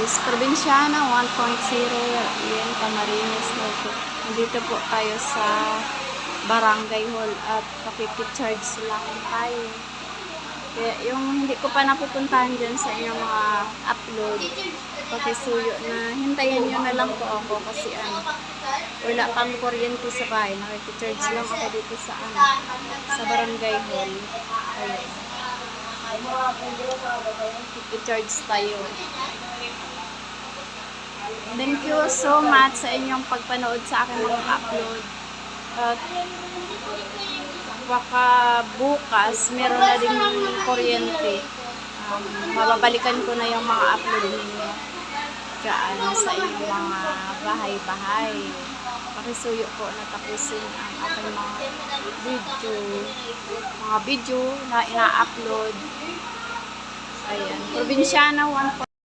guys, Probinsyana 1.0, yan, Camarines Norte. Nandito po tayo sa Barangay Hall at pakikicharge lang tayo. Kaya yung hindi ko pa napupuntahan dyan sa inyong mga upload, pakisuyo na hintayin nyo na lang po ako kasi wala pang kuryente sa bahay. Nakikicharge lang ako dito sa sa Barangay Hall. Ayun. I-charge tayo. Thank you so much sa inyong pagpanood sa aking mga upload. At baka bukas meron na din kuryente. Mababalikan ko na yung mga upload ninyo dyan sa inyong mga bahay-bahay. Pakisuyo po na tapusin ang aking mga video na ina-upload. Ayan, Probinsyana 1.